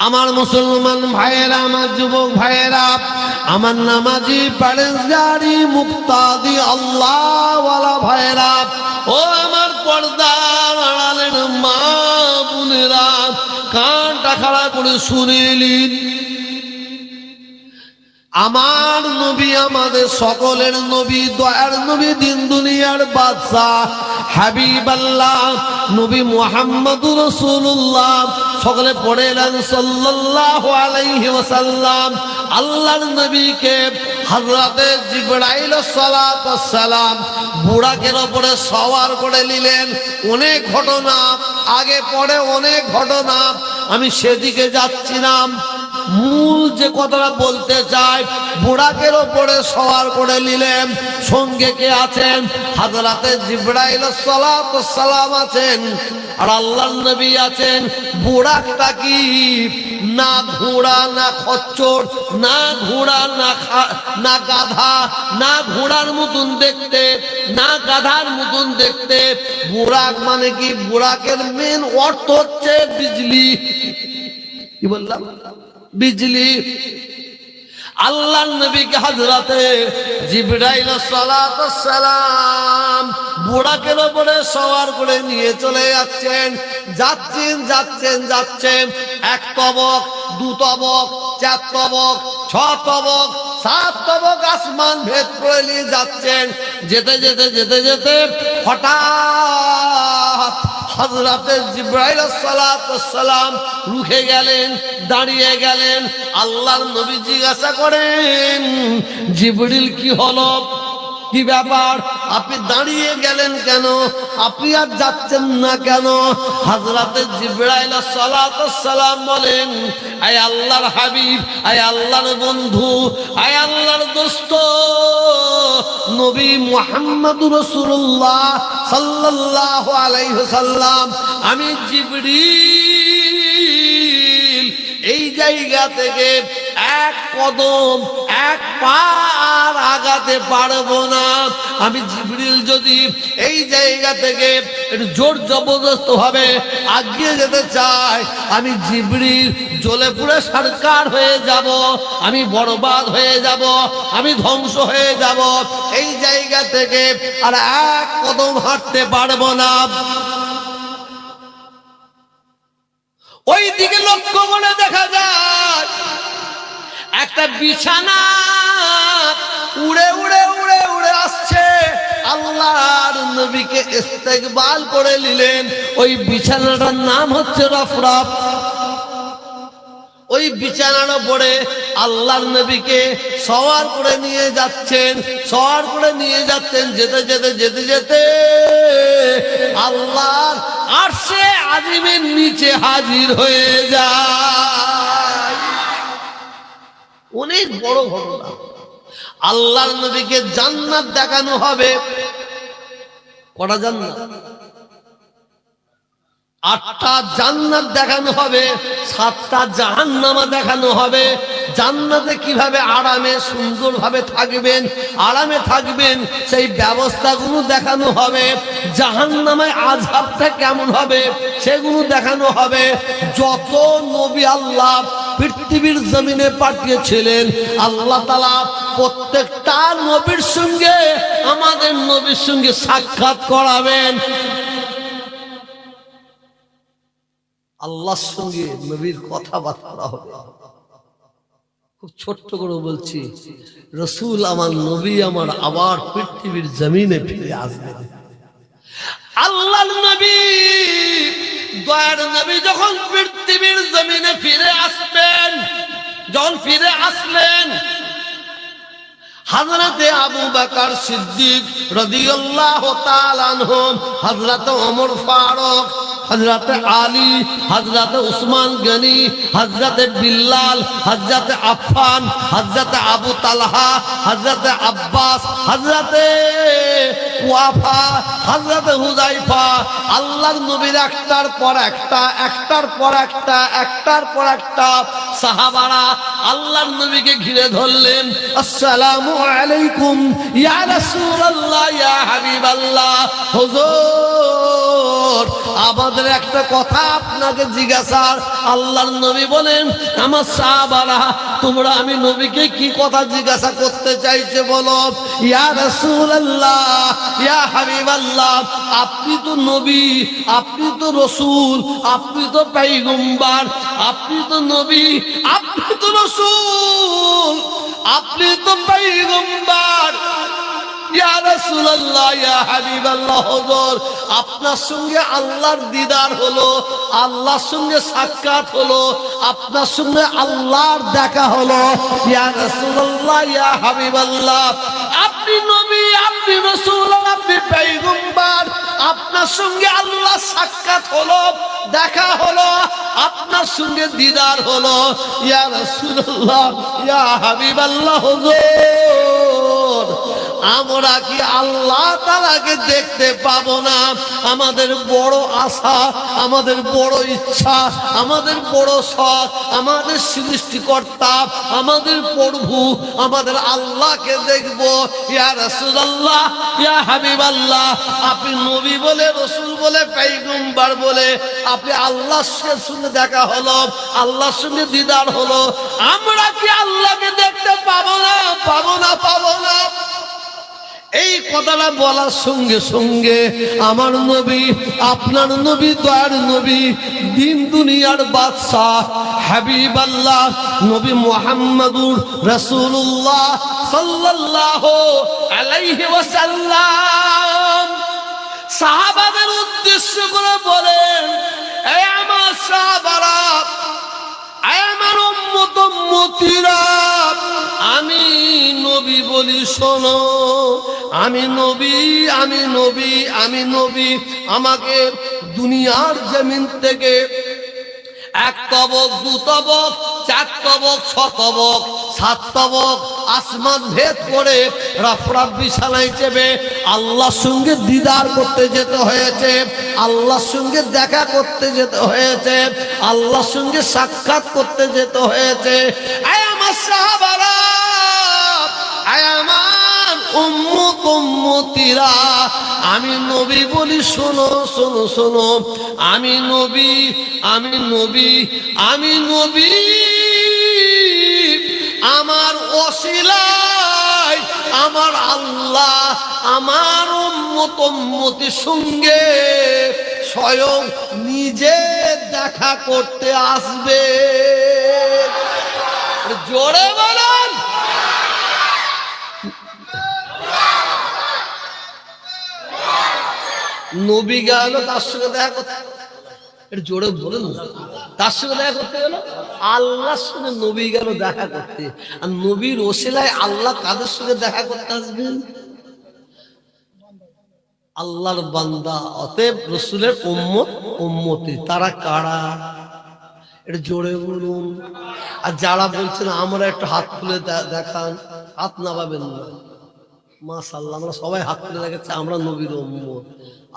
আমার মুসলমান ভাইয়েরা, আমার যুবক ভাইয়েরা, আমার নামাজি পরেশগারি মুক্তাদি আল্লাহওয়ালা ভাইয়েরা, ও আমার পর্দার আড়ালের মা বোনেরা, কানটা খাড়া করে শুনে নিন। আমার নবী, আমাদের সকলের নবী, দয়ার নবী, দিন দুনিয়ার বাদশাহ হাবিবাল্লাহ নবী মুহাম্মদুর রাসূলুল্লাহ, সকলে পড়ে এলেন সাল্লাল্লাহু আলাইহি ওয়াসাল্লাম। আল্লাহর নবীকে হযরতে জিবরাইল সালাতু ওয়াস সালাম বুরাকের উপরে সওয়ার করে নিলেন। অনেক ঘটনা আগে পড়ে, অনেক ঘটনা, আমি সেদিকে যাচ্ছি না। মূল যে কথাটা বলতে চাই, বুরাকের ওপরে সওয়ার করে নিলেন। সঙ্গে কে আছেন? হযরতে জিবরাইল সালাতু ওয়াস সালাম আছেন, আর আল্লাহর নবী আছেন। বুরাকটা কি? না ঘোড়া, না খচ্চর, না ঘোড়া, না গাধা, না ঘোড়ার মতন দেখতে, না গাধার মতন দেখতে। বুরাক মানে কি? বুরাকের মেন অর্থ হচ্ছে বিজলি। কি বললাম? বিজলি। আল্লাহর নবীকে হযরতে জিবরাইল সালাতু ওয়াস সালাম বুরাকের উপরে সওয়ার করে নিয়ে চলে যাচ্ছেন। যাচ্ছেন এক তবক, দু তবক, চার তবক, ছ তবক, সাত তবক আসমান ভেদ করে নিয়ে যাচ্ছেন। যেতে হঠাৎ হযরতে জিবরাইল সালাতু ওয়াস সালাম রুখে গেলেন, দাঁড়িয়ে গেলেন। আল্লাহর নবী জিজ্ঞাসা করেন, জিবরিল কি হলো? কি ব্যাপার? আপনি দাঁড়িয়ে গেলেন কেন? আপনি আর যাচ্ছেন না কেন? হযরতে জিবরাইল সালাতু ওয়াস সালাম বলেন, আয় আল্লাহর হাবিব, আয় আল্লাহর বন্ধু, আয় আল্লাহর দোস্ত নবী মুহাম্মদুর রাসূলুল্লাহ সাল্লাল্লাহু আলাইহি ওয়াসাল্লাম, আমি জিবরিল এই জায়গা থেকে এক কদম, এক পা আগাতে পারবো না। আমি জিবরিল যদি এই জায়গা থেকে একটু জোর জবরদস্ত ভাবে আগিয়ে যেতে চাই, আমি জিবরিল জ্বলে পুড়ে সরকার হয়ে যাব, আমি বরবাদ হয়ে যাব, আমি ধ্বংস হয়ে যাব। এই জায়গা থেকে আর এক কদম হাঁটতে পারবো না। ওই দিকে লক্ষ্য করে দেখা যায় একটা বিছানা উড়ে উড়ে উড়ে উড়ে আসছে। আল্লাহর নবীকে ইস্তেকবাল করে নিলেন। ওই বিছানাটার নাম হচ্ছে রফরফ। ওই বিছানার উপরে আল্লাহর নবীকে সওয়ার করে নিয়ে যাচ্ছেন। যেতে আল্লাহর আরশে আজিমের নিচে হাজির হয়ে যায়। অনেক বড় ঘটনা। আল্লাহর নবীকে জান্নাত দেখানো হবে। কটা জান্নাত? 8টা জান্নাত দেখানো হবে, 7টা জাহান্নামা দেখানো হবে। জান্নাতে কিভাবে আরামে সুন্দরভাবে থাকবেন, আরামে থাকবেন সেই ব্যবস্থাগুলো দেখানো হবে। জাহান্নামে আযাবটা কেমন হবে সেগুলো দেখানো হবে। যত নবী আল্লাহ পৃথিবীর জমিনে পাঠিয়েছিলেন, আল্লাহ তাআলা প্রত্যেকটা নবীর সঙ্গে, আমাদের নবীর সঙ্গে সাক্ষাৎ করাবেন। আল্লাহর সঙ্গে নবীর কথাবার্তা হবে। খুব ছোট্ট করে বলছি, রাসূল আমার, নবী আমার আবার পৃথিবীর জমিনে ফিরে আসবেন। আল্লাহর নবী, দয়ার নবী যখন পৃথিবীর জমিনে ফিরে আসবেন, যখন ফিরে আসলেন, হযরতে আবু বকর সিদ্দিক রাদিয়াল্লাহু তাআলা আনহু, হযরতে ওমর ফারুক, হযরতে আলী, হযরতে উসমান গনি, হযরতে বিল্লাল, হযরতে আফফান, হযরতে আবু তালহা, হযরতে আব্বাস, হযরতে ওয়াফা, হযরতে হুযায়ফা, আল্লাহর নবীর একটার পর একটা সাহাবারা আল্লাহর নবীকে ঘিরে ধরলেন। আসসালামু আলাইকুম ইয়া রাসূলুল্লাহ, ইয়া হাবিবাল্লাহ, হুজুর হুজুর আমাদের একটা কথা আপনাকে জিজ্ঞাসা। আল্লাহর নবী বলেন, আমার সাহাবারা তোমরা আমি নবীকে কি কথা জিজ্ঞাসা করতে চাইছে বলো। ইয়া রাসূলুল্লাহ, ইয়া হাবিবাল্লাহ, আপনি তো নবী, আপনি তো রাসূল, আপনি তো পয়গম্বর, আপনি তো নবী, আপনি তো রাসূল, আপনি তো পয়গম্বর। ইয়া রাসূলুল্লাহ, ইয়া হাবিবাল্লাহ, হুজুর আপনার সঙ্গে আল্লাহর দিদার হলো, আল্লাহর সঙ্গে সাক্ষাৎ হলো, আপনার সঙ্গে আল্লাহর দেখা হলো। ইয়া রাসূলুল্লাহ, ইয়া হাবিবাল্লাহ, আপনি নবী, আপনি রাসূল, আপনি পয়গম্বর, আপনার সঙ্গে আল্লাহর সাক্ষাৎ হলো, দেখা হলো, আপনার সঙ্গে দিদার হলো। ইয়া রাসূলুল্লাহ, ইয়া হাবিবাল্লাহ, হুজুর আমরা কি আল্লাহ তাআলাকে দেখতে পাবো না? আমাদের বড় আশা, আমাদের বড় ইচ্ছা, আমাদের বড় শখ, আমাদের সৃষ্টিকর্তা, আমাদের প্রভু, আমাদের আল্লাহকে দেখব। ইয়া রাসূলুল্লাহ, ইয়া হাবিবাল্লাহ, আপনি নবী বলে, রাসূল বলে, পয়গম্বর বলে, আপনি আল্লাহর সঙ্গে দেখা হলো, আল্লাহর সঙ্গে দিদার হলো, আমরা কি আল্লাহকে দেখতে পাবো না? পাবো না, পাবো না। এই কথাটা বলার সঙ্গে সঙ্গে আমার নবী, আপনার নবী, দয়ার নবী, দিন দুনিয়ার বাদশাহ হাবিবাল্লাহ নবী মুহাম্মদুর রাসূলুল্লাহ সাল্লাল্লাহু আলাইহি ওয়াসাল্লাম সাহাবাদের উদ্দেশ্য করে বলেন, এই আমার সাহাবারা, আমার উম্মত উম্মতিরা, আমি নবী বলি শোনো, আমি নবী, আমি নবী, আমি নবী। আমাকে দুনিয়ার জমিন থেকে 1 তবক, 2 তবক, 4 তবক, 6 তবক, 7 তবক আসমান ভেদ করে রাফরাফ বিছানায় চেপে আল্লাহর সঙ্গে দিদার করতে যেতে হয়েছে, আল্লাহর সঙ্গে দেখা করতে যেতে হয়েছে, আল্লাহর সঙ্গে সাক্ষাৎ করতে যেতে হয়েছে। আয় আমার সাহাবারা, আয় আমার উম্মত উম্মতিরা, আমি নবী বলি শোনো, শোনো, শোনো, আমি নবী, আমি নবী, আমি নবী। আমার ওসিলায় আমার আল্লাহ আমার উম্মত উম্মতির সঙ্গে স্বয়ং নিজে দেখা করতে আসবে। জোরে বলেন। নবী গেল তার সঙ্গে দেখা করতে, এটা জোরে বলেন, তার সঙ্গে দেখা করতে গেল, আল্লাহর সঙ্গে নবী গেল দেখা করতে। আর নবীর ওসিলায় আল্লাহ কাদের সঙ্গে দেখা করতে আসবেন? আল্লাহর বান্দা। অতএব রাসূলের উম্মত উম্মতি তারা কারা? এটা জোরে বলুন। আর যারা বলছেন আমরা একটু হাত তুলে দেখান, হাত নামাবেন না। মাশাআল্লাহ, আমরা সবাই হাত তুলে দেখাচ্ছি, আমরা নবীর উম্মত।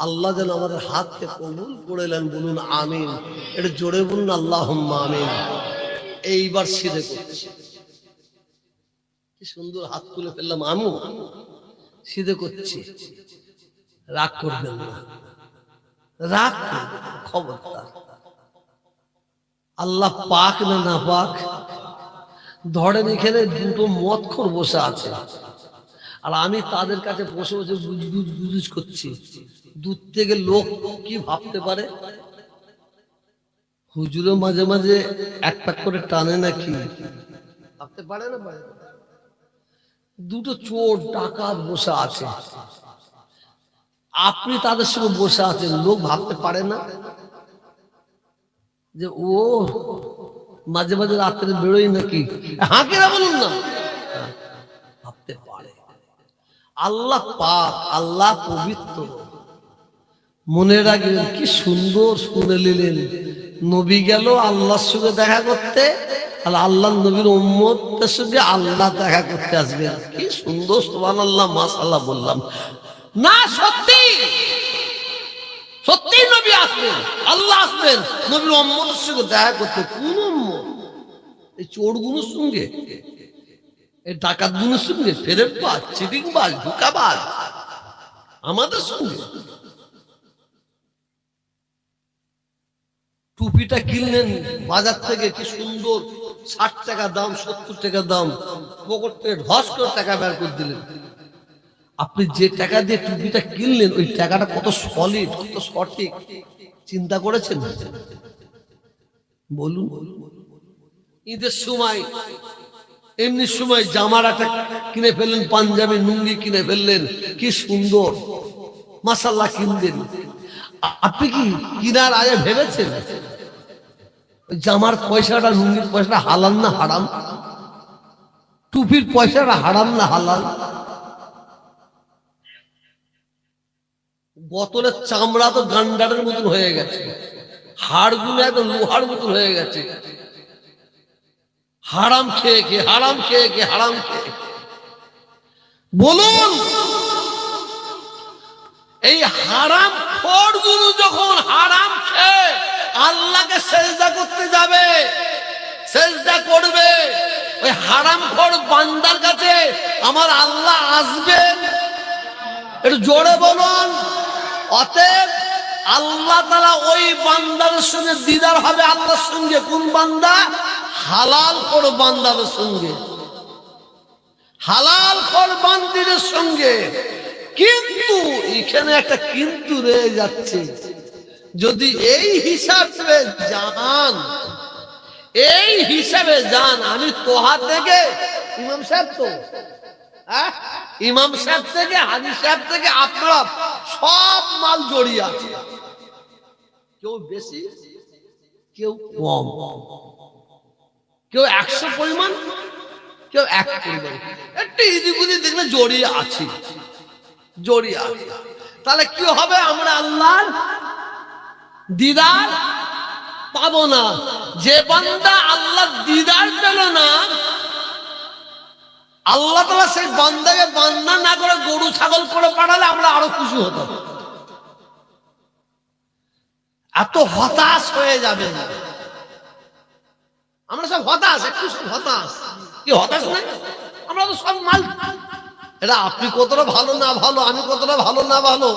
আল্লাহ যেন আমাদের হাতকে কবুল করে নেন, বলুন আমিন। এটা জোরে বলুন আল্লাহুম্মা আমিন। এইবার সিধে করছি, কি সুন্দর হাত তুলে ফেললাম, আমু সিধে করছি। রাগ করবেন না, রাগ খবরদার। আল্লাহ পাক না না পাক, ধরেন এখানে 2টো মদখোর বসে আছে, আর আমি তাদের কাছে বসে বসে গুজগুজ করছি। দূর থেকে লোক কি ভাবতে পারে? হুজুরও মাঝে মাঝে এক পাক করে টানে নাকি, ভাবতে পারে না? পারে। 2টো চোর ডাকাত বসে আছে, আপনি তাদের সঙ্গে বসে আছেন, লোক ভাবতে পারে না যে ও মাঝে মাঝে রাত্রে বেরোয় নাকি? হাঁকেরা বলুন না, ভাবতে পারে। আল্লাহ পাক, আল্লাহ পবিত্র। মনে রাখবেন, কি সুন্দর শুনে নিলেন, নবী গেল আল্লাহর সঙ্গে দেখা করতে, আর আল্লাহ নবীর উম্মতের সঙ্গে আল্লাহ দেখা করতে আসবেন। কি সুন্দর, সুবহানাল্লাহ, মাশাআল্লাহ বললাম না? সত্যি সত্যি নবী আসবেন, আল্লাহ আসবেন নবীর উম্মতের সঙ্গে দেখা করতে। কোন উম্মত? এই চোরগুলোর সঙ্গে, এই ডাকাতগুলোর সঙ্গে, ফেরেববাজ, চিটিংবাজ, ধোঁকাবাজ, আমাদের সঙ্গে। টুপিটা কিনলেন বাজার থেকে, কি সুন্দর, 60 টাকা দাম, 70 টাকা দাম, পকেট থেকে ঢস করে টাকা বের করে দিলেন। আপনি যে টাকা দিয়ে টুপিটা কিনলেন ওই টাকাটা কত সলিড, কত সঠিক চিন্তা করেছেন? বলুন। ঈদের সময় এমনি সময় জামার একটা কিনে ফেললেন, পাঞ্জাবি লুঙ্গি কিনে ফেললেন, কি সুন্দর, মাশাআল্লাহ কিনলেন। আপনি কি কিনার আগে ভেবেছেন জামার পয়সাটা, লুঙ্গির পয়সাটা হালাল না হারাম? টুপির পয়সাটা হারাম না হালাল? বোতলের চামড়া তো গান্ডারের মতন হয়ে গেছে, হাড়গুলো একদম লোহার মতন হয়ে গেছে, হারাম খেয়ে খেয়ে, হারাম খেয়ে খেয়ে, হারাম খেয়ে। বলুন, এই হারাম খোরগুলো যখন হারাম খেয়ে আল্লাহকে সেজদা করতে যাবে, সেজদা করবে, ওই হারাম খোর বান্দার কাছে আমার আল্লাহ আসবেন? একটু জোরে বলুন। অতএব আল্লাহ তাআলা ওই বান্দার সঙ্গে দিদার হবে, আল্লাহর সঙ্গে। কোন বান্দা? হালাল খোর বান্দার সঙ্গে, হালাল খোর বান্দিদের সঙ্গে। কিন্তু এখানে একটা কিন্তু রয়ে যাচ্ছে। যদি এই হিসাবে যান, এই হিসাবে যান, আমি তোহা থেকে ইমাম সাহেব, তো ইমাম সাহেব থেকে, হাজি সাহেব থেকে আপনারা সব মাল জড়িয়ে আছে, কেউ বেশি কেউ কম, কেউ 100 পরিমাণ, কেউ 1 পরিমাণ, একটু ইদিগুদি দেখলে জড়িয়ে আছি, জড়িয়ে আছে। তাহলে কি হবে? আমরা আল্লাহর দিদার পাবো না। যে বান্দা আল্লাহর দিদার পেল না, আল্লাহ তাআলা সেই বান্দাকে বান্দা না করে গরু ছাগল করে পাঠালে আমরা আরো খুশি হতাম। এত হতাশ হয়ে যাবে, আমরা সব হতাশ, একটু সব হতাশ। কি হতাশ না? আমরা তো সব মাল। এটা আপনি কতটা ভালো না ভালো, আমি কতটা ভালো না ভালো,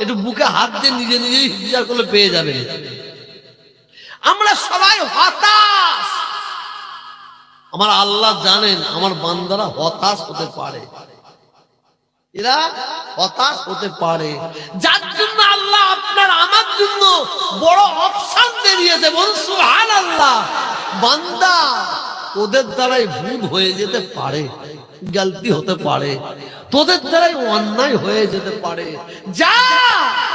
একটু বুকে হাত দিয়ে নিজে নিজেই বিচার করলে পেয়ে যাবেন। আমরা সবাই হতাশ। আমার আল্লাহ জানেন আমার বান্দারা হতাশ হতে পারে, এরা হতাশ হতে পারে, যার জন্য আল্লাহ আপনার আমার জন্য বড় অপশন দিয়েছে। বলুন সুবহানাল্লাহ। বান্দা, ওদের দ্বারাই ভুল হয়ে যেতে পারে, গলতি হতে পারে, তোদের দ্বারাই অন্যায় হয়ে যেতে পারে। যা,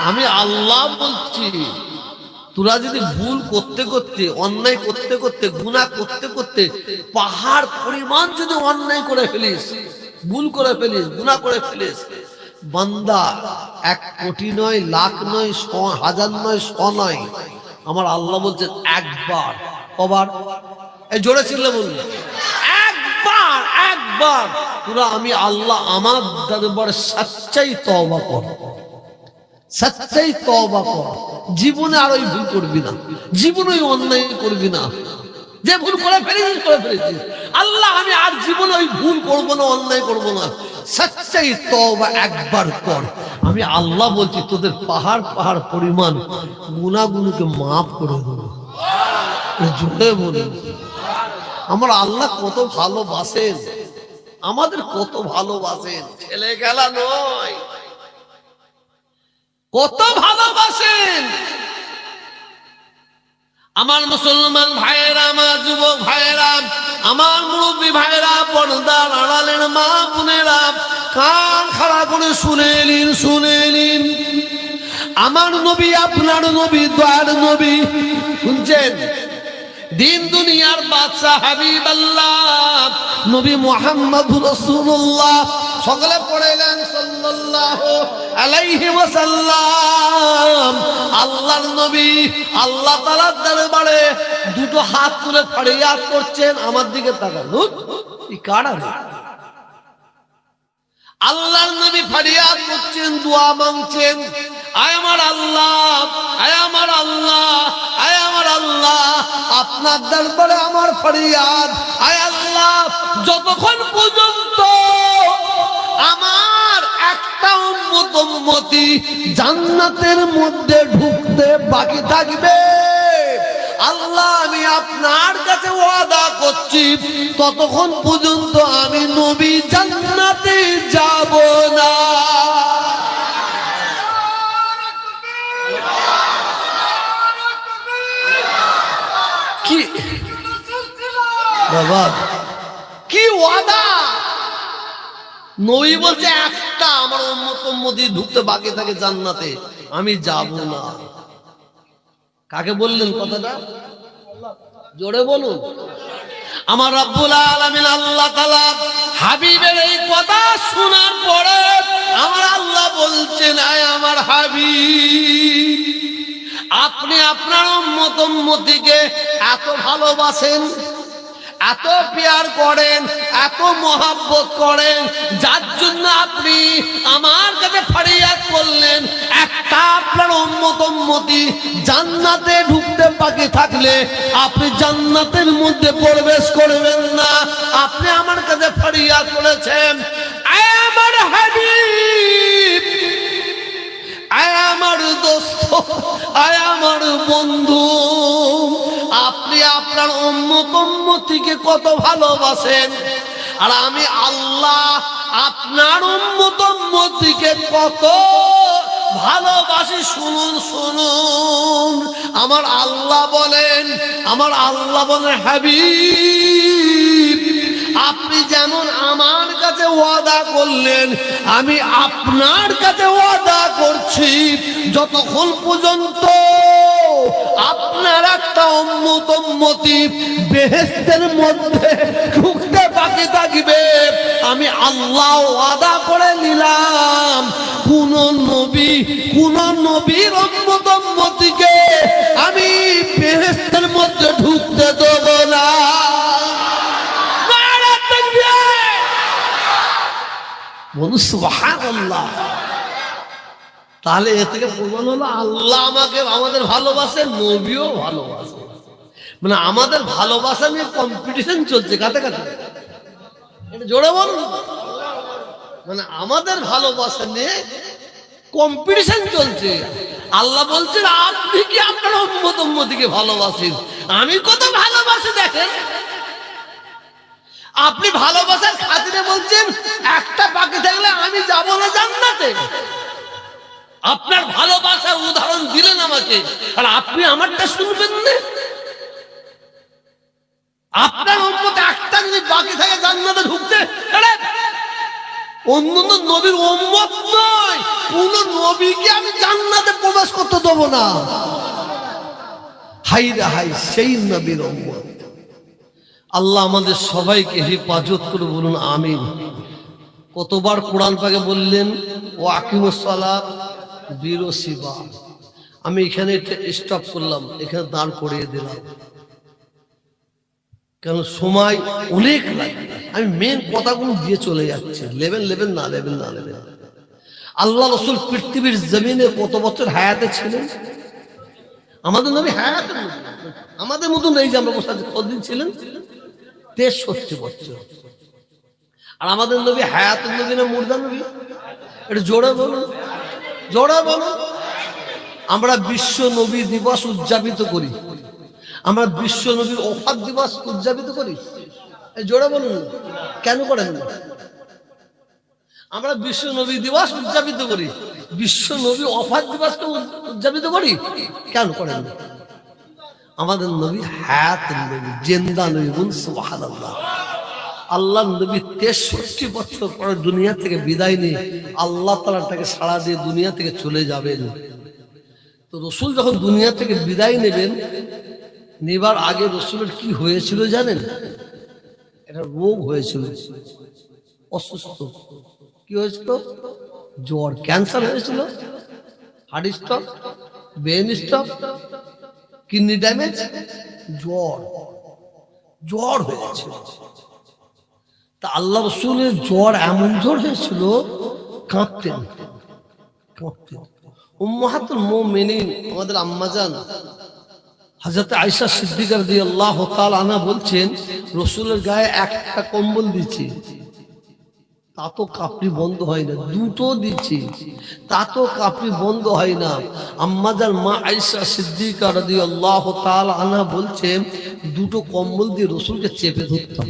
আমি আল্লাহ বলছি, তোরা যদি ভুল করতে করতে, অন্যায় করতে করতে, গুনাহ করতে করতে পাহাড় পরিমাণ যদি অন্যায় করে ফেলিস, ভুল করে ফেলিস, গুনাহ করে ফেলিস, বান্দা 1 কোটি নয়, লাখ নয়, 1000 নয়, 100 নয়, আমার আল্লাহ বলছেন একবার। কবার? এই জোরে চিল্লে বলুন, একবার, একবার। তোরা আমি আল্লাহ আমার দরবারে সচ্চাই তওবা কর, সচ্চাই তওবা কর। জীবনে আর ওই ভুল করবি না, জীবনে ওই অন্যায় করবি না। যে ভুল করে ফেলেছিস, করে ফেলেছিস, আল্লাহ আমি আর জীবনে ওই ভুল করবো না, অন্যায় করবো না, সচ্চাই তওবা একবার কর। আমি আল্লাহ বলছি তোদের পাহাড় পাহাড় পরিমাণ গুনাহগুলোকে মাফ করে দেবো। জোরে বলুন। আমার আল্লাহ কত ভালোবাসেন, আমাদের কত ভালোবাসেন, ছেলে খেলা নয়, কত ভালোবাসেন। আমার মুসলমান ভাইয়েরা, আমার যুবক ভাইয়েরা, আমার মুরব্বী ভাইয়েরা, পর্দার আড়ালের মা বোনেরা, কান খাড়া করে শুনে নিন, শুনে নিন। আমার নবী, আপনার নবী, দয়ার নবী, শুনছেন? দিন দুনিয়ার বাদশা হাবিবাল্লাহ নবী মুহাম্মদুর রাসূলুল্লাহ, সকলে পড়েলেন সাল্লাল্লাহু আলাইহি ওয়াসাল্লাম। আল্লাহর নবী আল্লাহ তাআলার দরবারে দুটো হাত তুলে ফরিয়াদ করছেন। আমার দিকে তাকান, এই কারা রে? আল্লাহর নবী ফরিয়াদ করছেন, দোয়া মাংছেন। আয় আমার আল্লাহ, আয় আমার আল্লাহ, আয় আমার আল্লাহ, আপনার দরবারে আমার ফরিয়াদ। আয় আল্লাহ, যতক্ষণ পর্যন্ত আমার একটা উম্মতি জান্নাতের মধ্যে ঢুকতে বাকি থাকবে, আল্লাহ আমি আপনার কাছে ওয়াদা করছি ততক্ষণ পর্যন্ত আমি নবী জান্নাতে যাব না। কি বাবা কি ওয়াদা! নবী বলছে একটা আমার উম্মতি ঢুকতে বাকি থাকে জান্নাতে, আমি যাব না। কাকে বললেন কথাটা? জোরে বলুন। আমার রব্বুল আলামিন আল্লাহ তাআলা হাবিবের এই কথা শোনার পরে আমার আল্লাহ বলছেন, আয় আমার হাবিব, আপনি আপনার উম্মতিকে এত ভালোবাসেন, এত প্যার করেন, এত মহব্বত করেন, যার জন্য আপনি আমার কাছে ফরিয়াদ করলেন একটা আপনার উম্মতি জান্নাতে ঢুকতে বাকি থাকলে আপনি জান্নাতের মধ্যে প্রবেশ করবেন না। আপনি আমার কাছে ফরিয়াদ করেছেন, আয় আমার হাবিব, আয় আমার দোস্ত, আয় আমার বন্ধু, আপনি আপনার উম্মতিকে কত ভালোবাসেন, আর আমি আল্লাহ আপনার উম্মতিকে কত ভালোবাসি। শুনুন শুনুন, আমার আল্লাহ বলেন, হাবিব, আপনি যেমন আমার কাছে ওয়াদা করলেন আমি আপনার কাছে ওয়াদা করছি যতক্ষণ পর্যন্ত আপনার একটা উম্মতি বেহেশতের মধ্যে ঢুকতে বাকি থাকবে, আমি আল্লাহ ওয়াদা করে নিলাম কোন নবীর উম্মতিকে আমি বেহেশতের মধ্যে ঢুকতে দেব না। বলুন সুবহানাল্লাহ। তাহলে এ থেকে প্রমাণ হলো আল্লাহ আমাদের ভালোবাসে, নবীও ভালোবাসে। মানে আমাদের ভালোবাসা নিয়ে কম্পিটিশন চলছে কাতে কাতে, এটা জোরে বলুন। মানে আমাদের ভালোবাসা নিয়ে কম্পিটিশন চলছে। আল্লাহ বলছেন আপনি কি আপনার উম্মতিকে ভালোবাসেন, আমি কত ভালোবাসি দেখেন। আপনি ভালোবাসার খাতিরে বলছেন একটা বাকি থাকলে আমি যাব না জান্নাতে। আপনার ভালোবাসার উদাহরণ দিলেন আমাকে, আর আপনি আমারটা শুনবেন না। আপনার উম্মত একটা যদি বাকি থাকে জান্নাতে ঢুকতে, অন্য নবীর উম্মত নয়, কোন নবীকে আমি জান্নাতে প্রবেশ করতে দেব না। হাই রে হাই, সেই নবীর উম্মত। আল্লাহ আমাদের সবাইকে হেফাজত করে, বলুন আমিন। কতবার কোরআন পাকে বললেন ও আকিমুস সালাত বিরসিবা। আমি এখানে স্টপ করলাম, এখানে দাঁড় করিয়ে দিলাম, কারণ সময় অনেক লাগে। আমি মেন কথাগুলো দিয়ে চলে যাচ্ছি, লেবেন না। আল্লাহ রাসূল পৃথিবীর জমিনে কত বছর হায়াতে ছিলেন? আমাদের নবী হায়াতে আমাদের মতন এই যে আমরা বসে কতদিন ছিলেন? 63 বছর। আর আমাদের নবী হায়াতুন নবী না মুর্দা নবী? এটা জোরে বলুন। আমরা বিশ্ব নবী দিবস উদযাপিত করি, আমরা বিশ্ব নবীর ওফাত দিবস উদযাপিত করি, জোরে বলুন। কেন করেন না? আমরা বিশ্ব নবী দিবস উদযাপিত করি, বিশ্ব নবী ওফাত দিবসকে উদযাপিত করি, কেন করেন না? আমাদের নবী হায়াতুন নবী, জিন্দা নবী। বলুন সুবহানাল্লাহ। আল্লাহ নবী 63 বছর পর দুনিয়া থেকে বিদায় নিয়ে আল্লাহ তাআলা তাকে সাড়া দিয়ে দুনিয়া থেকে চলে যাবেন। তো রসুল যখন দুনিয়া থেকে বিদায় নেবেন, নেবার আগে রসুলের কি হয়েছিল জানেন? একটা রোগ হয়েছিল, অসুস্থ। কি হয়েছিল? জ্বর, ক্যান্সার হয়েছিল, heart stroke, brain stroke, kidney damage, জ্বর হয়েছিল। তা আল্লাহ রসুলের জ্বর এমন জ্বর হয়েছিল, কাঁপতেন। উম্মাহাতুল মুমিনিন আমাদের আম্মাজান হযরত আয়েশা সিদ্দিকা রাদিয়াল্লাহু তাআলা আনহা বলছেন, রসুলের গায়ে একটা কম্বল দিয়েছি, তা তো কাপড়ি বন্ধ হয় না, দুটো দিচ্ছি তা তো কাপড়ি বন্ধ হয় না। আম্মাজান মা আয়েশা সিদ্দিকা রাদিয়াল্লাহু তাআলা আনহা বলছেন, দুটো কম্বল দিয়ে রসুলকে চেপে ধরতাম।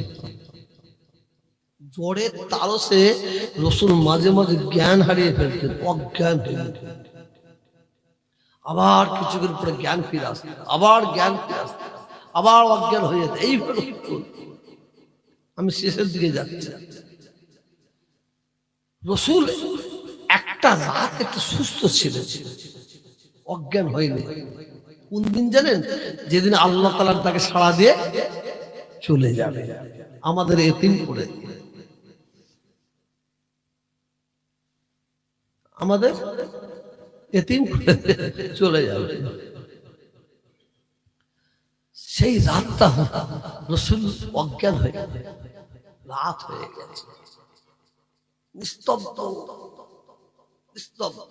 জ্বরের তারসে রসুল মাঝে মাঝে জ্ঞান হারিয়ে ফেলতেন, অজ্ঞান হয়ে যেতেন। আবার কিছুক্ষণ পরে জ্ঞান ফিরে আসতেন, আবার জ্ঞান ফিরে আসতেন, আবার অজ্ঞান হয়ে যেত। এইভাবে আমি শেষের দিকে যাচ্ছি। রসুল একটা রাত একটু সুস্থ ছিলেন, অজ্ঞান হয়নি। কোন দিন জানেন? যেদিন আল্লাহ তাআলা তাকে সাড়া দিয়ে চলে যাবে, আমাদের এতিম করে, আমাদের এতিম করে চলে যাবে। সেই রাতটা রসুল অজ্ঞান হয়ে গেছে, রাত হয়ে গেছে, নিস্তব্ধ নিস্তব্ধ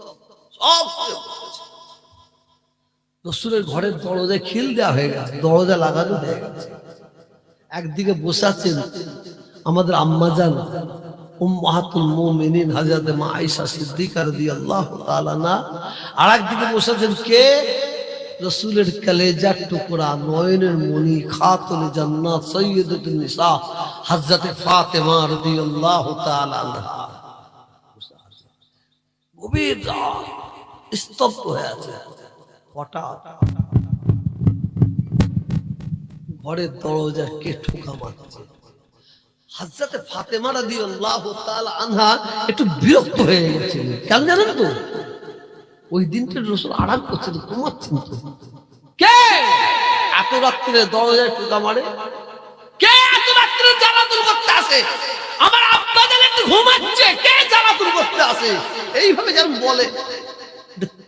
সব। রসুলের ঘরের দরজায় খিল দেওয়া হয়ে গেছে, দরজা লাগানো হয়ে গেছে। একদিকে বসে আছেন আমাদের আম্মাজান উম্মাহাতুল মুমিনিন হযরত মা আয়েশা সিদ্দিকা রাদিয়াল্লাহু তাআলা আনহা, আর একদিকে বসে আছেন কে? রসুলের কলেজার টুকরা, নয়নের মণি, খাতুনে জান্নাত, সাইয়্যিদাতুন নিসা হযরত ফাতেমা রাদিয়াল্লাহু তাআলা আনহা। গভীর রাত, স্তব্ধ হয়ে আছে। হঠাৎ ঘরের দরজা কে ঠোকা মারছে। হযরত ফাতেমা রাদিয়াল্লাহু তাআলা আনহা একটু বিরক্ত হয়ে গেছিলেন। কেন জানেন তো? ওই দিনটা রাসূল আরাম করছেন, ঘুমাচ্ছেন তো। কে এত রাত্রে দরজায় ঠোকা মারে? কে এত রাত্রে জ্বালাতন করতে আসে? আমার আব্বা যেন একটু ঘুমাচ্ছে, কে জ্বালাতন করতে আসে? এইভাবে যেন বলে,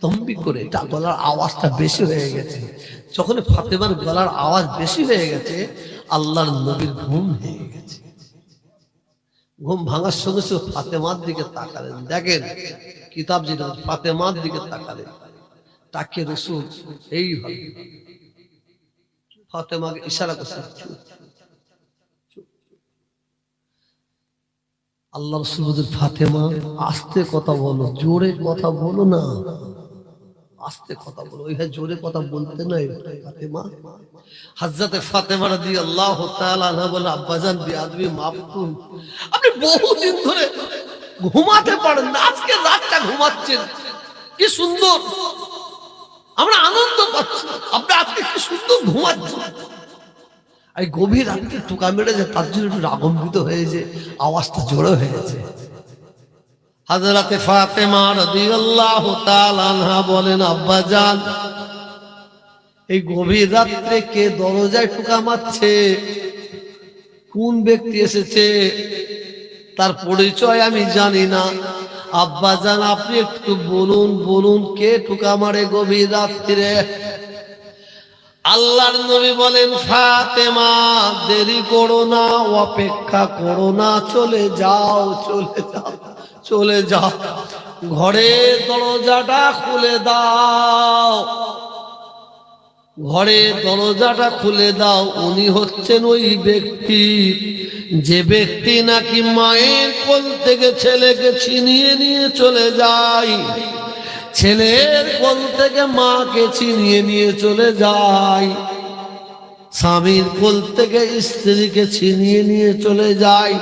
তম্বি করে। এটা গলার আওয়াজটা বেশি হয়ে গেছে। যখন ফাতেমার গলার আওয়াজ বেশি হয়ে গেছে, আল্লাহর নবীর ঘুম ভেঙে গেছে। ঘুম ভাঙার সঙ্গে সঙ্গে ফাতেমার দিকে তাকালেন। দেখেন কিতাব যেটা, ফাতেমার দিকে তাকালেন, তাকে রসুল এইভাবে ফাতেমাকে ইশারা করছেন, আল্লাহ রসুল বলছেন, ফাতেমা আস্তে কথা বলো, জোরে কথা বলো না, আস্তে কথা বলো। ওই জোরে কথা বলতে নাই ফাতেমা। হযরত ফাতেমা রাদিয়াল্লাহু তাআলা আনহা বলে, আব্বাজান বেয়াদবি মাফ করুন, আপনি বহুদিন ধরে ঘুমাতে পারেন না, আজকে রাতটা ঘুমাচ্ছেন, কি সুন্দর, আমরা আনন্দ পাচ্ছি, আপনি আজকে কি সুন্দর ঘুমাচ্ছেন। এই গভীর রাত্রে টোকা মেরেছে, তার জন্য একটু রাগম্বিত হয়েছে, আওয়াজটা জোরে হয়েছে। হযরত ফাতেমা রাদিয়াল্লাহু তাআলা আনহা বলেন, আব্বাজান এই গভীর রাত্রে কে দরজায় টোকা মারছে? কোন ব্যক্তি এসেছে? তার পরিচয় আমি জানি না। আব্বাজান আপনি একটু বলুন, বলুন কে টোকা মারে গভীর রাত্রে? আল্লাহর নবী বলেন, ফাতেমা দেরি করো না, অপেক্ষা করো না, চলে যাও, চলে যাও, চলে যাও, ঘরের দরজাটা খুলে দাও, ঘরের দরজাটা খুলে দাও। উনি হচ্ছেন ওই ব্যক্তি, যে ব্যক্তি নাকি মায়ের কোল থেকে ছেলেকে ছিনিয়ে নিয়ে চলে যায়, ছেলের কোল থেকে মাকে ছিনিয়ে নিয়ে চলে যায়, স্বামীর কোল থেকে স্ত্রীকে ছিনিয়ে নিয়ে চলে যায়,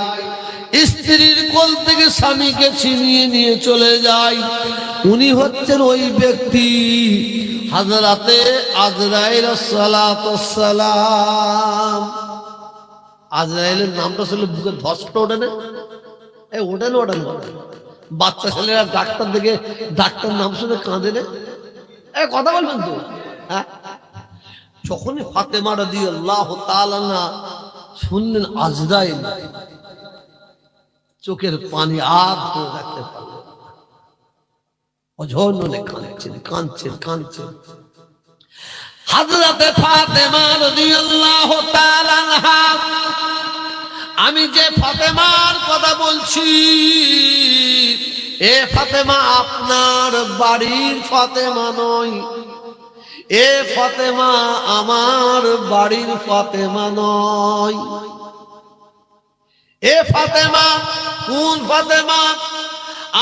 স্ত্রীর কোল থেকে স্বামীকে ছিনিয়ে নিয়ে চলে যায়। উনি হচ্ছেন ওই ব্যক্তি হযরতে আজরাইল সালাতুস সালাম। আজরাইলের নামটা শুনলে বুকে ধসটা ওঠে না? ওঠে না, ওঠে না। বাচ্চা ছেলেরা ডাক্তার দেখে ডাক্তার নাম শুনে কাঁদে না? কথা বলবেন তো? হ্যাঁ, যখনই ফাতেমা রাদিয়াল্লাহু তাআলা আনহা শুনলেন আজরাইল, চোখের পানি আর ধরে রাখতে পারলেন, অঝরনে কাঁদছেন, কাঁদছেন, কাঁদছেন। হযরতে ফাতেমা রাদিয়াল্লাহু তাআলা আনহা, আমি যে ফাতেমার কথা বলছি, এ ফাতেমা আপনার বাড়ির ফাতেমা নয়, এ ফাতেমা আমার বাড়ির ফাতেমা নয়, এ ফাতেমা কোন ফাতেমা?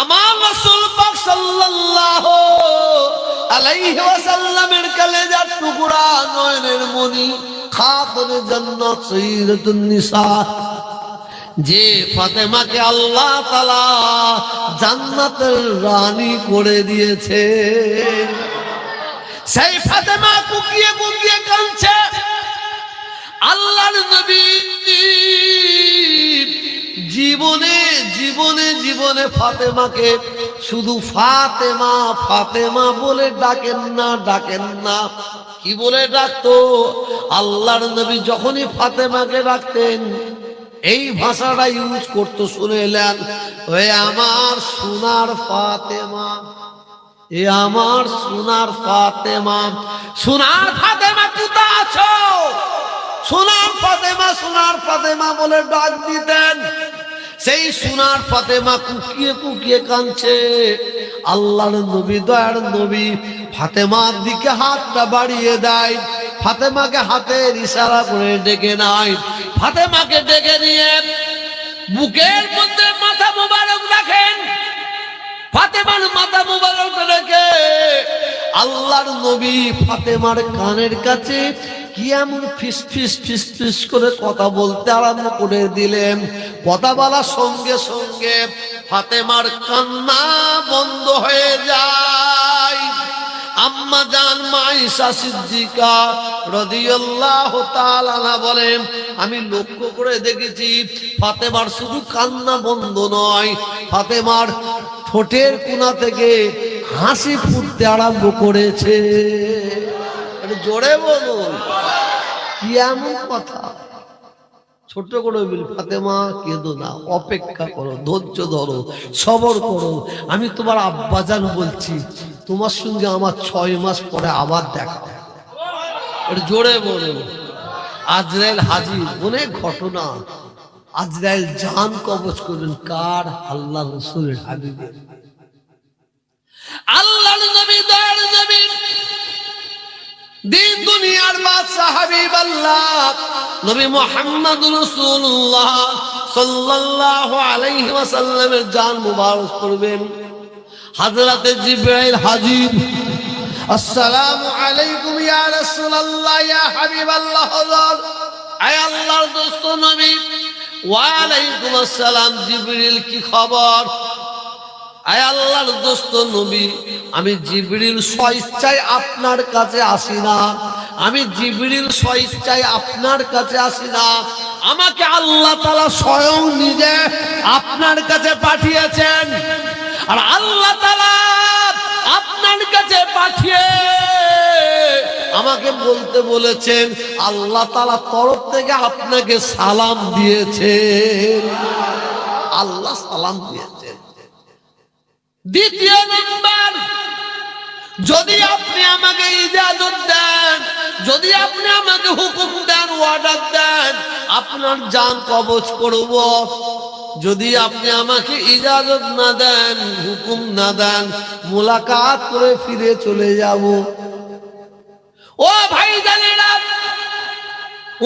আমার রাসূল পাক সাল্লাল্লাহু আলাইহি ওয়াসাল্লামের কলেজার টুকরা, নয়নের মণি, খাতুনে জান্নাত, সাইয়্যিদাতুন নিসা, যে ফাতেমাকে আল্লাহ তাআলা জান্নাতের রানী করে দিয়েছে, সেই ফাতেমা কুকিয়ে কুকিয়ে কাঁদছে। আল্লাহর নবী জীবনে জীবনে জীবনে ফাতেমাকে শুধু ফাতেমা ফাতেমা বলে ডাকেন না। কি বলে ডাকতো? আল্লাহর নবী যখনই ফাতেমাকে ডাকতেন এই ভাষাটা ইউজ করতো, শুনে এলেন, ওই আমার সোনার ফাতেমা, এ আমার সোনার ফাতেমা। সোনার ফাতেমা কোথায় আছো? সোনার ফাতেমা, সোনার ফাতেমা বলে ডাক দিতেন। সেই সোনার ফাতেমা কুকিয়ে কুকিয়ে কাঁদছে। আল্লাহর নবী, দয়ার নবী ফাতেমার দিকে হাতটা বাড়িয়ে দেয়, ফাতেমাকে হাতের ইশারা করে ডেকে নেয়। ফাতেমাকে ডেকে নিয়ে বুকের মধ্যে মাথা মোবারক রাখেন। ফাতেমার মাথা মোবারক রেখে আল্লাহর নবী ফাতেমার কানের কাছে কি এমন ফিস ফিস ফিস ফিস করে কথা বলতে আরম্ভ করে দিলেন। কথা বলার সঙ্গে সঙ্গে ফাতেমার কান্না বন্ধ হয়ে যায়। আম্মা জান আয়েশা সিদ্দিকা রাদিয়াল্লাহু তাআলা আনহা বলেন, আমি লক্ষ্য করে দেখেছি ফাতেমার শুধু কান্না বন্ধ নয়, ফাতেমার ঠোঁটের কোণা থেকে হাসি ফুটতে আরম্ভ করেছে। জোরে বলুন, কি এমন কথা! ছোট করে বলি, ফাতেমা কেঁদো না, অপেক্ষা করো, ধৈর্য ধরো, সবর করো। আমি তোমার আব্বাজান বলছি, তোমার সঙ্গে আমার 6 মাস পরে আবার দেখা। জোরে বলুন। আজরাইল হাজির, অনেক ঘটনা। আজরাইল জান কবজ করবেন কার? আল্লাহ রাসূলের হাবিবের। আল্লাহর নবী, দয়ার নবী, দিন দুনিয়ার বাদশা হাবিবাল্লাহ নবী মুহাম্মদুর রাসূলুল্লাহ সাল্লাল্লাহু আলাইহি ওয়াসাল্লামের জান মুবারক করবেন। হযরতে জিবরাইল হাজির। আসসালামু আলাইকুম ইয়া রাসূলুল্লাহ, ইয়া হাবিবাল্লাহ। হযরত, আয় আল্লাহর দোস্ত নবী। ওয়া আলাইকুম আসসালাম জিবরিল, কি খবর? আয় আল্লাহর দোস্ত নবী, আমি জিবরিল স্বেচ্ছায় আপনার কাছে আসি না। আমি জিবরিল স্বেচ্ছায় আপনার কাছে আসি না। আমাকে আল্লাহ তাআলা স্বয়ং নিজে আপনার কাছে পাঠিয়েছেন। আর আল্লাহ তাআলা আপনার কাছে পাঠিয়ে আমাকে বলতে বলেছেন, আল্লাহ তাআলা তরফ থেকে আপনাকে সালাম দিয়েছেন। আল্লাহ সালাম দিয়েছেন। দ্বিতীয় নম্বর, যদি আপনি আমাকে ইজাজত দেন, যদি আপনি আমাকে হুকুম দেন, অর্ডার দেন, আপনার জান কবজ করব। যদি আপনি আমাকে ইজাজত না দেন, হুকুম না দেন, মুলাকাত করে ফিরে চলে যাব। ও ভাই জানেরা,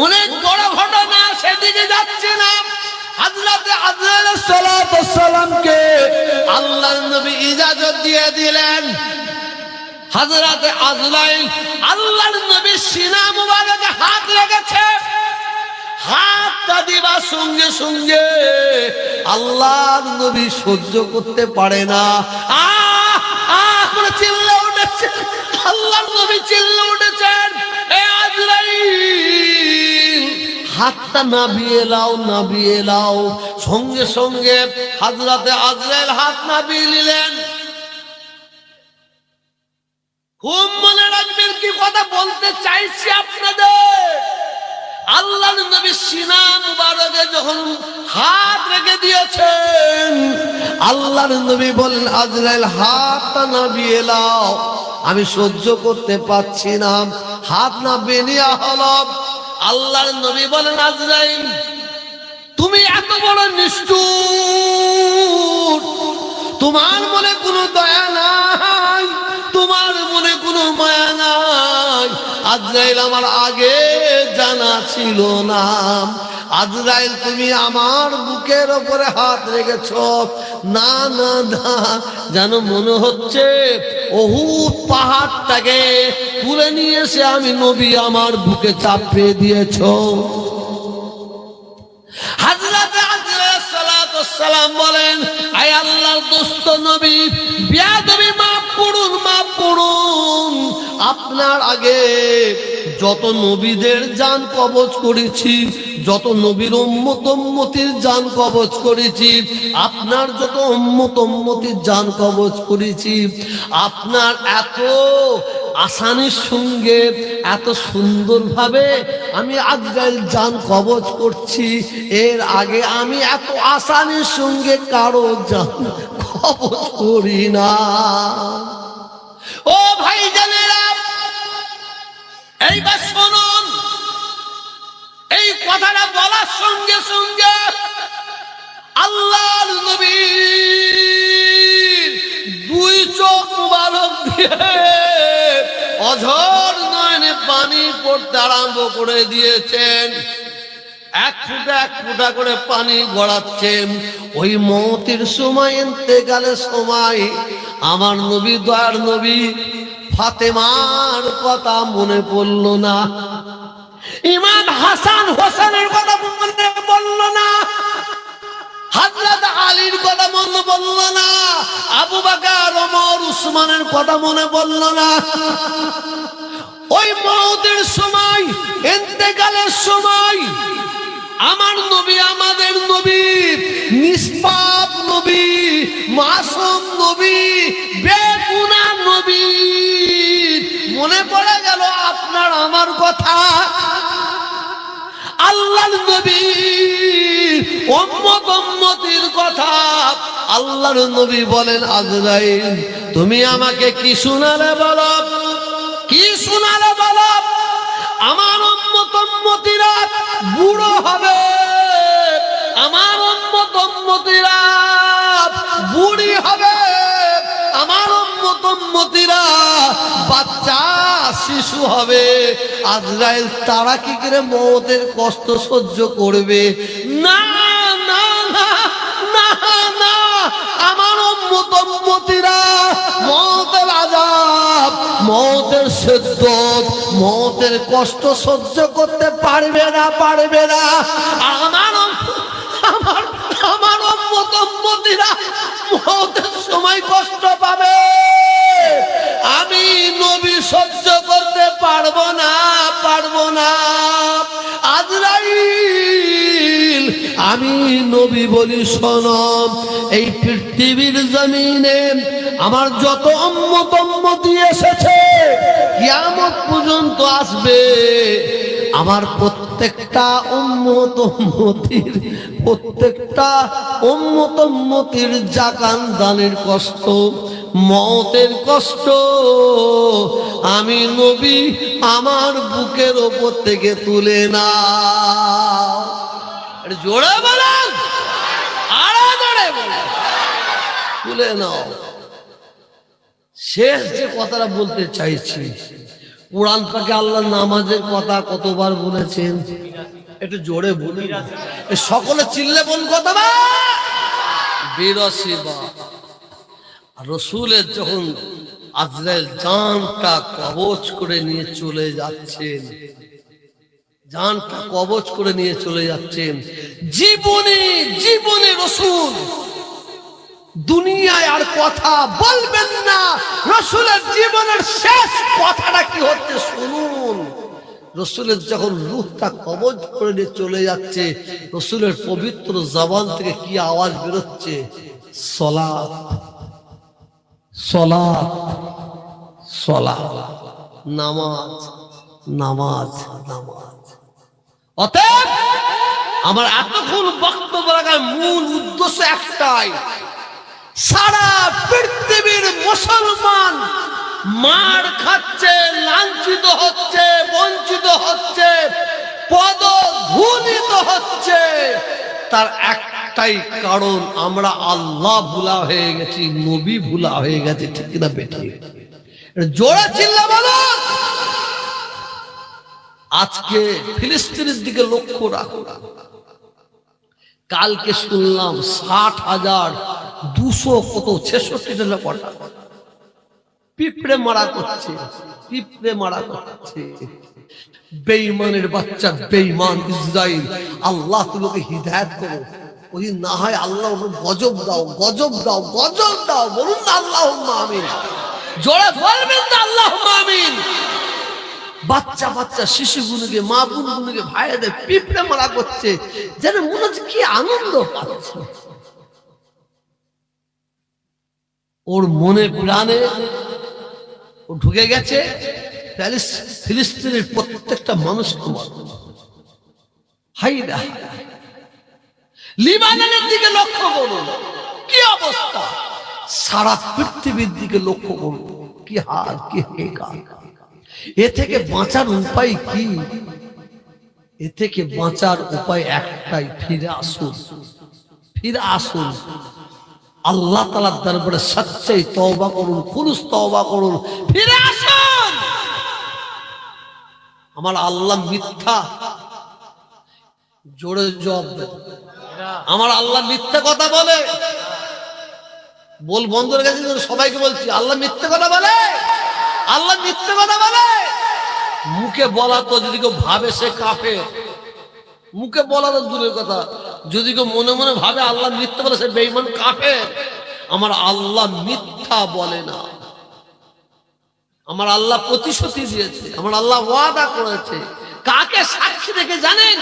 অনেক বড় ঘটনা, সেদিকে যাচ্ছে না। হযরতে আজরাইল সালাতু ওয়াস সালামকে আল্লাহর নবী ইজাজত দিয়ে দিলেন। হযরতে আজরাইল আল্লাহর নবীর সিনা মুবারকে হাত রেখেছে। হাতটা দিবার সঙ্গে সঙ্গে আল্লাহর নবী সহ্য করতে পারে না, আহ আহ করে চিল্লে উঠেছে। আল্লাহর নবী চিল্লে উঠেছেন, এ আজরাইল, হাতটা নাবিয়ে লাও, নাবিয়ে লাও। সঙ্গে সঙ্গে হযরতে আজরাইল হাত নাবিয়ে নিলেন। খুব মনে রাখবেন কি কথা বলতে চাইছি আপনাদের। আল্লাহর নবী সিনা মুবারকে যখন হাত রেখে দিয়েছেন, আল্লাহর নবী বলেন, আজরাইল হাতটা নাবিয়ে লাও, আমি সহ্য করতে পারছি না। হাত নাবিয়ে নেওয়া হলো। আল্লাহর নবী বলেন, আজরাইল, তুমি এত বড় নিষ্ঠুর, তোমার মনে কোনো দয়া নাই, তোমার মনে কোনো মায়া নাই। আজরাইল আমার আগে জানা ছিল না। আজরাইল তুমি আমার বুকের ওপরে হাত রেখেছ, না না না, যেন মনে হচ্ছে উহুদ পাহাড়টাকে তুলে নিয়ে এসে আমি নবী আমার বুকে চাপিয়ে দিয়েছ। হযরত আজরাইল সালাতুস সালাম বলেন, আয় আল্লাহর দোস্ত নবী, বিয়াদবি মাফ করুন, মাফ করুন। আপনার আগে যত নবীদের জান কবজ করেছি, যত নবীর উম্মত উম্মতির জান কবজ করেছি, আপনার যত উম্মত উম্মতির জান কবজ করেছি, আপনার এত আসানির সঙ্গে এত সুন্দরভাবে আমি আজরাইল জান কবজ করছি, এর আগে আমি এত আসানির সঙ্গে কারো জান কবজ করি না। ও ভাই জানেরা, এইবার শুনুন, এই কথাটা বলার সঙ্গে সঙ্গে আল্লাহর নবীর দুই চোখ মুবারক দিয়ে অঝর নয়নে পানি পড়তে আরম্ভ করে দিয়েছেন। এক ফুটা করে পানি গড়াচ্ছেন। ওই মওতের সময়, ইন্তেকালের সময় আমার নবী, দয়ার নবী ফাতেমার কথা মনে পড়ল না, ইমাম হাসান হোসেনের কথা মনে পড়ল না, হযরত আলীর কথা মনে পড়ল না, আবু বকর, ওমর, উসমানের কথা মনে পড়ল না। ওই মওতের সময়, ইন্তেকালের সময় আমার নবী, আমাদের নবী, নিষ্পাপ নবী, মাসুম নবী, বেগুনাহ নবী, মনে পড়ে গেল আপনার আমার কথা। আল্লাহর নবী উম্মত উম্মতির কথা। আল্লাহর নবী বলেন, আজরাইল তুমি আমাকে কি শোনালে বলো, কি শোনালে বলো? আমার উম্মত উম্মতিরা বুড়ো হবে, আমার উম্মত উম্মতিরা বুড়ি হবে, আমার উম্মত উম্মতিরা বাচ্চা শিশু হবে। আজরাইল তারা কি করে মওতের কষ্ট সহ্য করবে? না না না না না, আমার উম্মত উম্মতিরা মওতের আযাব, মওতের শিদ্দত, মওতের কষ্ট সহ্য করতে পারবে না, পারবে না। আমার উম্মত উম্মতিরা মওতের সময় কষ্ট পাবে, আমি নবী সহ্য করতে পারবো না, পারবো না। আজরাইল আমি নবী বলি, শোনো, এই পৃথিবীর জমিনে আমার যত উম্মত উম্মতি এসেছে, কিয়ামত পর্যন্ত আসবে, আমার প্রত্যেকটা উম্মত উম্মতির জাকান দানের কষ্ট, মওতের কষ্ট আমি নবী আমার বুকের ওপর থেকে তুলে না। জোরে বলেন, আরো জোরে বলেন, তুলে নাও। শেষ যে কথাটা বলতে চাইছি, কোরআন পাকে আল্লাহ নামাজের কথা কতবার বলেছেন, একটু জোরে বলুন, সকলে চিল্লে বল কথা না। 82 বার। রসুলের যখন আজরাইল জানটা কবজ করে নিয়ে চলে যাচ্ছেন, জানটা কবজ করে নিয়ে চলে যাচ্ছেন, জীবনে রসুল দুনিয়ায় আর কথা বলবেন না। রসুলের জীবনের শেষ কথাটা কি হচ্ছে শুনুন। রসুলের যখন রূহটা কবজ করে নিয়ে চলে যাচ্ছে, রসুলের পবিত্র জবান থেকে কি আওয়াজ বেরোচ্ছে? সালাত, সালাত, সালাত, নামাজ, নামাজ, নামাজ। অতএব আমার এতক্ষণ বক্তব্য রাখার মূল উদ্দেশ্য একটাই, সারা পৃথিবীর মুসলমান মার খাচ্ছে, লাঞ্ছিত হচ্ছে, বঞ্চিত হচ্ছে, পদধূলিত হচ্ছে, তার একটাই কারণ, আমরা আল্লাহ ভুলা হয়ে গেছি, নবী ভুলা হয়ে গেছে। ঠিক কিনা বেঠিক? জোরে চিল্লা বলো। আজকে ফিলিস্তিনের দিকে লক্ষ্য রাখো। কালকে শুনলাম 60,200 কত 66 কটা পিঁপড়ে মারা করছে, পিঁপড়ে মারা করছে। বেঈমানের বাচ্চা, বেঈমান ইসরাইল, আল্লাহ তোমাকে হিদায়াত করো। ওই না হয় আল্লাহ গজব দাও, গজব দাও, গজব দাও। বলুন না আল্লাহুম্মা আমিন, জোরে বলবেন না আল্লাহুম্মা আমিন। বাচ্চা বাচ্চা শিশুগুলোকে, মা বোনগুলোকে, ভাইদের পিঁপড়ে মারা করছে, যেন মনে হচ্ছে কি আনন্দ পাচ্ছে। ওর মনে প্রাণে ও ঢুকে গেছে ফিলিস্তিনের প্রত্যেকটা মানুষকে মারবে। হাইরা লিবাননের দিকে লক্ষ্য করুন, কি অবস্থা। সারা পৃথিবীর দিকে লক্ষ্য করুন, কি হাল, কি হাল। এ থেকে বাঁচার উপায় কি? এ থেকে বাঁচার উপায় একটাই, ফিরে আসুন, ফিরে আসুন। আল্লাহ তাআলার দরবারে সচ্চাই তওবা করুন, খুলুস তওবা করুন, ফিরে আসুন। আমার আল্লাহ মিথ্যা? জোরে জবাব দেন। আমার আল্লাহ মিথ্যা কথা বলে? বল বন্ধ হয়ে গেছে, সবাইকে বলছি, আল্লাহ মিথ্যা কথা বলে? আল্লাহ মিথ্যা কথা বলে? মুখে বলা তো যদি কেউ ভাবে সে কাফের। মুখে বলা তো দূরের কথা, যদি কেউ মনে মনে ভাবে আল্লাহ মিথ্যা বলে সে বেঈমান, কাফের। আমার আল্লাহ মিথ্যা বলে না। আমার আল্লাহ প্রতিশ্রুতি দিয়েছে, আমার আল্লাহ ওয়াদা করেছে। কাকে সাক্ষী রেখে জানেন?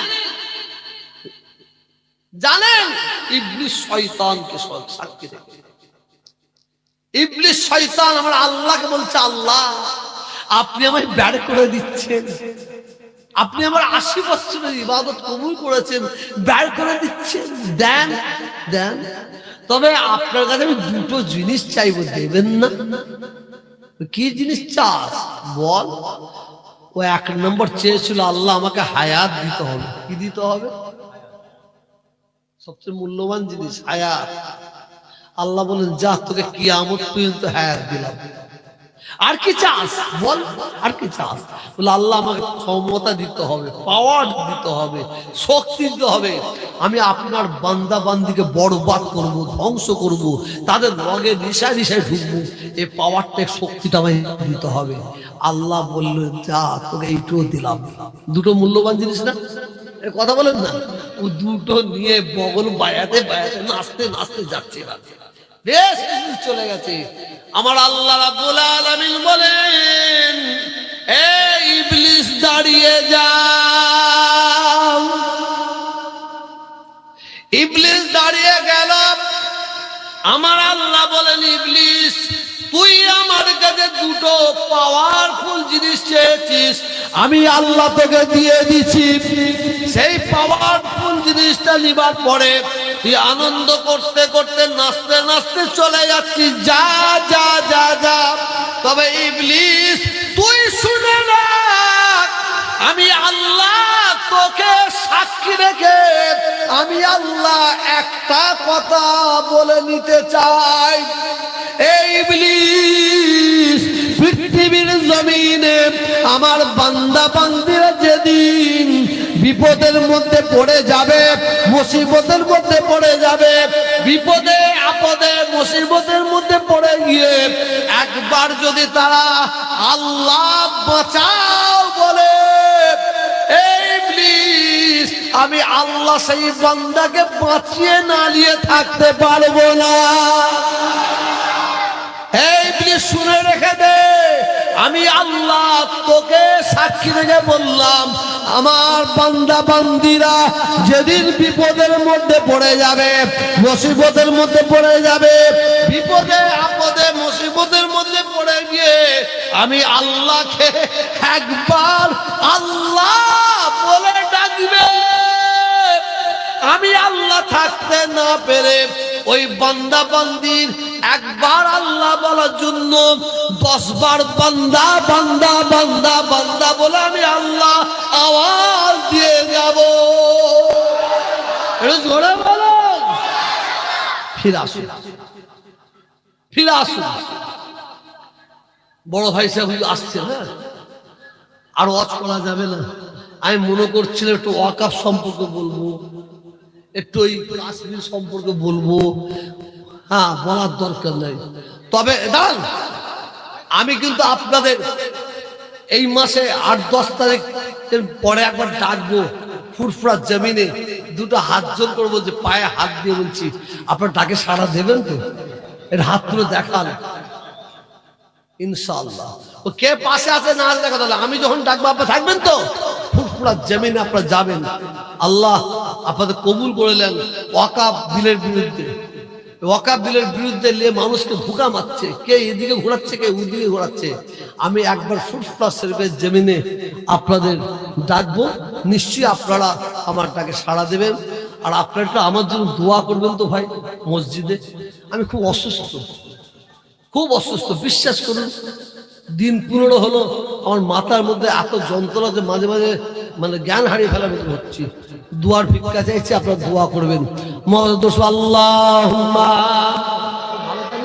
জানেন? ইবলিস শয়তানকে সাক্ষী রেখে। ইবলিস শয়তান আমার আল্লাহকে বলছে, আল্লাহ আপনি আমায় বের করে দিচ্ছেন, আপনি আমার 80 বছরের ইবাদত কবুল করেছেন, বের করে দিচ্ছেন, দেন দেন। তবে আপনার কাছে আমি দুটো জিনিস চাইবো, দেবেন না? কি জিনিস চাস বল? ও 1 নম্বর চেয়েছিল, আল্লাহ আমাকে হায়াত দিতে হবে। কি দিতে হবে? সবচেয়ে মূল্যবান জিনিস হায়াত। আল্লাহ বলেন, যা তোকে কিয়ামত পর্যন্ত হায়াত দিলাম। আর কি চাস বল? আর কি চাস? বলে আল্লাহ আমাকে ক্ষমতা দিতে হবে, পাওয়ার দিতে হবে, শক্তি দিতে হবে। আমি আপনার বান্দা বান্দিকে বরবাদ করব, ধ্বংস করব, তাদের রগে নিশায় নিশায় ঢুকবো। এই পাওয়ারটা, শক্তিটা আমায় দিতে হবে। আল্লাহ বললেন, যা তোকে এইটুকু দিলাম। দুটো মূল্যবান জিনিস না? কথা বলেন না? ও দুটো নিয়ে বগল বায়াতে বায়াতে নাচতে নাচতে যাচ্ছে, বেশ চলে গেছে। আমার আল্লাহ রাব্বুল আলামিন বলেন, এই ইবলিস দাঁড়িয়ে যাও। ইবলিস দাঁড়িয়ে গেল। আমার আল্লাহ বলেন, ইবলিস তুই আমার কাছে দুটো পাওয়ারফুল জিনিস চেয়েছিস, আমি আল্লাহ তোকে দিয়ে দিছি। সেই পাওয়ারফুল জিনিসটা নিবার পরে তুই আনন্দ করতে করতে নাচতে নাচতে চলে যাচ্ছিস। যা যা যা যা। তবে ইবলিস তুই শুনে রাখ, আমি আল্লাহ তোকে সাক্ষী রেখে আমি আল্লাহ একটা কথা বলে নিতে চাই। এই ইবলিস, পৃথিবীর জমিনে আমার বান্দা বান্দিরা যেদিন বিপদের মধ্যে পড়ে যাবে, মুসিবতের মধ্যে পড়ে যাবে, বিপদে আপদে মুসিবতের মধ্যে পড়ে গিয়ে একবার যদি তারা আল্লাহ বাঁচাও বলে, এই ইবলিস আমি আল্লাহ সেই বান্দাকে বাঁচিয়ে না নিয়ে থাকতে পারবো না। এই ইবলিস শুনে রেখে দে, আমি আল্লাহ তোকে সাক্ষী রেখে বললাম, আমার বান্দা বান্দিরা যেদিন বিপদের মধ্যে পড়ে যাবে, মুসিবতের মধ্যে পড়ে যাবে, বিপদে আপদে মুসিবতের মধ্যে পড়ে গিয়ে আমি আল্লাহকে একবার আল্লাহ বলে ডাকবে, আমি আল্লাহ থাকতে না পেরে ওই বান্দা বান্দির একবার আল্লাহ বলার জন্য 10 বার বান্দা বান্দা বান্দা বান্দা বলে আমি আল্লাহ আওয়াজ দিয়ে যাব। জোরে বলো, ফিরে আসুন, ফিরে আসুন। বড় ভাই সাহেব আসছে না, আর ওয়াজ করা যাবে না। আমি মনে করছিলাম একটু ওয়াকাফ সম্পর্কে বলবো, একটু ওই কাশ্মীর সম্পর্কে বলবো। হ্যাঁ, বলার দরকার নাই। তবে দাঁড়ান, আমি কিন্তু আপনাদের এই মাসে 8-10 তারিখের পরে একবার ডাকবো ফুরফুরা জমিনে, দুটো হাত জোর করে বলছে, পায়ে হাত দিয়ে বলছি, আপনার ডাকে সাড়া দেবেন তো? এর হাত তুলে দেখান ইনশাআল্লাহ। ও কে পাশে আছে না আছে দেখা, তাহলে আমি যখন ডাকবো আপনারা থাকবেন তো? ফুরফুরা জমিনে আপনারা যাবেন। আল্লাহ আপনাদের কবুল করলেন। ওয়াকাফ বিলের বিরুদ্ধে, ওয়াকাফ বিলের বিরুদ্ধে নিয়ে মানুষকে ধোঁকা মারছে, কে এদিকে ঘোরাচ্ছে, কে ওদিকে ঘোরাচ্ছে। আমি একবার ফুরফুরা শরীফের জমিনে আপনাদের ডাকবো, নিশ্চয়ই আপনারা আমার ডাকে সাড়া দেবেন। আর আপনারা একটু আমার জন্য দোয়া করবেন তো ভাই। মসজিদে আমি খুব অসুস্থ, খুব অসুস্থ, বিশ্বাস করুন। দিন 15 হলো, আমার মাথার মধ্যে এত যন্ত্রণা যে মাঝে মাঝে মানে জ্ঞান হারিয়ে ফেলার মতো হচ্ছি। দুয়ার ভিক্ষা চাইছি, আপনারা দোয়া করবেন। আল্লাহুম্মা